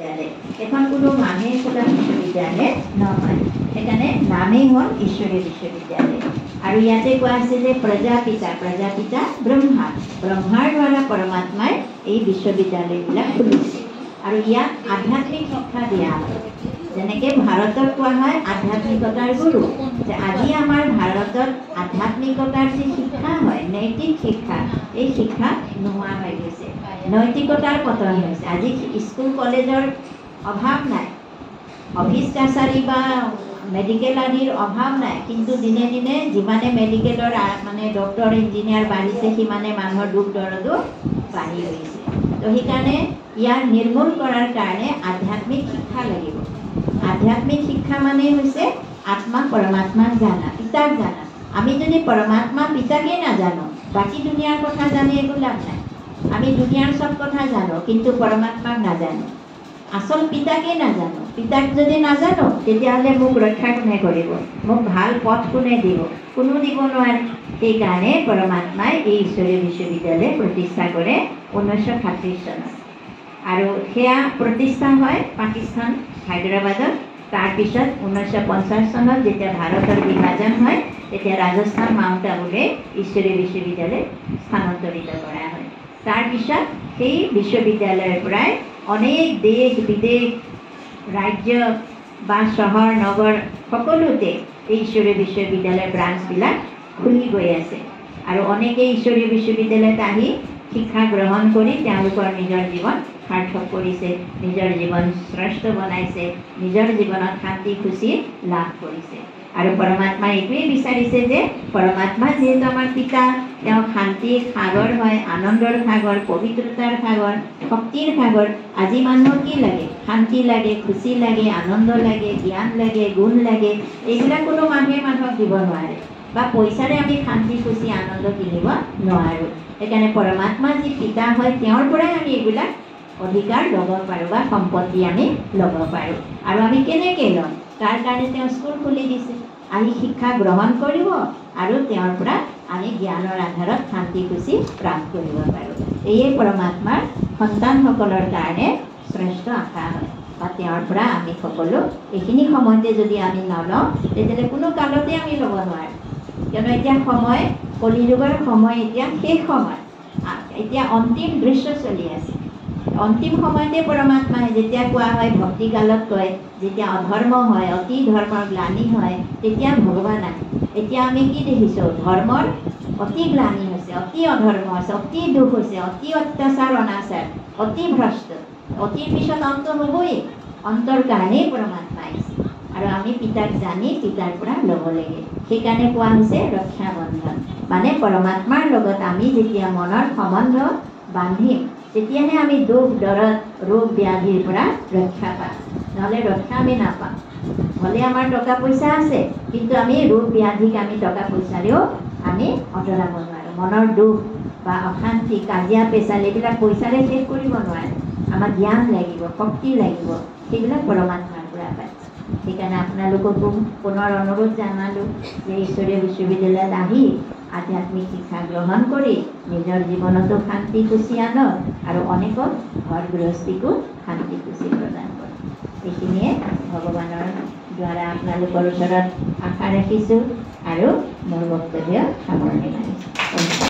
বিশ্ববিদ্যালয়। এখন কোনো মানুহে খোলা বিশ্ববিদ্যালয় নহয়, সেইকাৰণে নামেই হ'ল ঈশ্বৰীয় বিশ্ববিদ্যালয়। আৰু ইয়াতে কোৱা আছে যে প্ৰজাপিতা ব্ৰহ্মাৰ দ্বাৰা পৰমাত্মাই এই বিশ্ববিদ্যালয়বিলাক খুলিছে। আৰু ইয়াত আধ্যাত্মিক শিক্ষা দিয়া হয়। যেনেকৈ ভাৰতত কোৱা হয় আধ্যাত্মিকতাৰ গুৰু, যে আজি আমাৰ ভাৰতত আধ্যাত্মিকতাৰ যি শিক্ষা হয়, নৈতিক শিক্ষা, এই শিক্ষা নোহোৱা হৈ গৈছে। নৈতিকতাৰ পতন হৈছে। আজি স্কুল কলেজৰ অভাৱ নাই, অফিচ কাছাৰী বা মেডিকেল আদিৰ অভাৱ নাই, কিন্তু দিনে দিনে যিমানে মেডিকেলৰ মানে ডক্টৰ ইঞ্জিনিয়াৰ বাঢ়িছে সিমানে মানুহৰ দুখ দৰদো বাঢ়ি গৈছে। তো সেইকাৰণে ইয়াৰ নিৰ্মূল কৰাৰ কাৰণে আধ্যাত্মিক শিক্ষা লাগিব। আধ্যাত্মিক শিক্ষা মানে হৈছে আত্মা পৰমাত্মাক জানা, পিতাক জানা। আমি যদি পৰমাত্মা পিতাকে নাজানো, বাকী দুনিয়াৰ কথা জানি একো লাভ নাই। আমি দুনিয়াৰ চব কথা জানো, কিন্তু পৰমাত্মাক নাজানো, আচল পিতাকে নাজানো। পিতাক যদি নাজানো তেতিয়াহ'লে মোক ৰক্ষা কোনে কৰিব, মোক ভাল পথ কোনে দিব, কোনো দিব নোৱাৰে। সেইকাৰণে পৰমাত্মাই এই ঈশ্বৰীয় বিশ্ববিদ্যালয় প্ৰতিষ্ঠা কৰে 1936 চনত। আৰু সেয়া প্ৰতিষ্ঠা হয় পাকিস্তান হায়দৰাবাদত। তাৰপিছত 1950 চনত যেতিয়া ভাৰতৰ বিভাজন হয়, তেতিয়া ৰাজস্থান মাউণ্ট আবুলৈ ঈশ্বৰীয় বিশ্ববিদ্যালয় স্থানান্তৰিত কৰা হয়। তাৰপিছত সেই বিশ্ববিদ্যালয়ৰ পৰাই অনেক দেশ বিদেশ, ৰাজ্য বা চহৰ নগৰ সকলোতে এই ঈশ্বৰীয় বিশ্ববিদ্যালয়ৰ ব্ৰাঞ্চবিলাক খুলি গৈ আছে। আৰু অনেকেই ঈশ্বৰীয় বিশ্ববিদ্যালয়ত আহি শিক্ষা গ্ৰহণ কৰি তেওঁলোকৰ নিজৰ জীৱন সাৰ্থক কৰিছে, নিজৰ জীৱন শ্ৰেষ্ঠ বনাইছে, নিজৰ জীৱনত শান্তি খুচি লাভ কৰিছে। আৰু পৰমাত্মাই এইটোৱেই বিচাৰিছে যে পৰমাত্মা যিহেতু আমাৰ পিতা, তেওঁ শান্তিৰ সাগৰ হয়, আনন্দৰ সাগৰ, পবিত্ৰতাৰ সাগৰ, শক্তিৰ সাগৰ। আজি মানুহৰ কি লাগে? শান্তি লাগে, খুচি লাগে, আনন্দ লাগে, জ্ঞান লাগে, গুণ লাগে। এইবিলাক কোনো মানুহে মানুহক দিব নোৱাৰে, বা পইচাৰে আমি শান্তি খুচি আনন্দ কিনিব নোৱাৰোঁ। সেইকাৰণে পৰমাত্মা যি পিতা হয়, তেওঁৰ পৰাই আমি এইবিলাক অধিকাৰ ল'ব পাৰোঁ বা সম্পত্তি আমি ল'ব পাৰোঁ। আৰু আমি কেনেকৈ ল'ম? তাৰ কাৰণে তেওঁ স্কুল খুলি দিছে। আহি শিক্ষা গ্ৰহণ কৰিব আৰু তেওঁৰ পৰা আমি জ্ঞানৰ আধাৰত শান্তি খুচি প্ৰাপ্ত কৰিব পাৰোঁ। এয়ে পৰমাত্মাৰ সন্তানসকলৰ কাৰণে শ্ৰেষ্ঠ আশা হয়, বা তেওঁৰ পৰা আমি সকলো এইখিনি সময়তে যদি আমি নলওঁ তেতিয়াহ'লে কোনো কালতে আমি ল'ব নোৱাৰোঁ। কিয়নো এতিয়া সময়, কলিযুগৰ সময় এতিয়া শেষ সময়, এতিয়া অন্তিম দৃশ্য চলি আছে। অন্তিম সময়তে পৰমাত্মাই যেতিয়া কোৱা হয়, ভক্তিকালত কয়, যেতিয়া অধৰ্ম হয়, অতি ধৰ্মৰ গ্লানি হয়, তেতিয়া ভগৱান আহে। এতিয়া আমি কি দেখিছোঁ? ধৰ্মৰ অতি গ্লানি হৈছে, অতি অধৰ্ম হৈছে, অতি দুখ হৈছে, অতি অত্যাচাৰ অনাচাৰ, অতি ভ্ৰষ্ট। অতিৰ পিছত অন্ত হ'বই। অন্তৰ কাৰণেই পৰমাত্মা আহিছে। আৰু আমি পিতাক জানি পিতাৰ পৰা ল'ব লাগে। সেইকাৰণে কোৱা হৈছে ৰক্ষাবন্ধন, মানে পৰমাত্মাৰ লগত আমি যেতিয়া মনৰ সম্বন্ধ বান্ধিম তেতিয়াহে আমি দুখ দৰদ ৰোগ ব্যাধিৰ পৰা ৰক্ষা পাম, নহ'লে ৰক্ষা আমি নাপাম। হ'লে আমাৰ টকা পইচা আছে, কিন্তু আমি ৰোগ ব্যাধিক আমি টকা পইচাৰেও আমি আঁতৰাব নোৱাৰোঁ। মনৰ দুখ বা অশান্তি, কাজিয়া পেচাল এইবিলাক পইচাৰে শেষ কৰিব নোৱাৰে। আমাক জ্ঞান লাগিব, শক্তি লাগিব, সেইবিলাক পৰমাত্মাৰ পৰা পায়। সেইকাৰণে আপোনালোককো পুনৰ অনুৰোধ জনালোঁ যে ঈশ্বৰীয় বিশ্ববিদ্যালয়ত আহি আধ্যাত্মিক শিক্ষা গ্ৰহণ কৰি নিজৰ জীৱনতো শান্তি খুচি আনক আৰু অনেকক ঘৰ গৃহস্থীকো শান্তি খুচি প্ৰদান কৰক। এইখিনিয়ে ভগৱানৰ দ্বাৰা আপোনালোকৰ ওচৰত আশা ৰাখিছোঁ আৰু মোৰ বক্তব্য সামৰণি মাৰিছোঁ।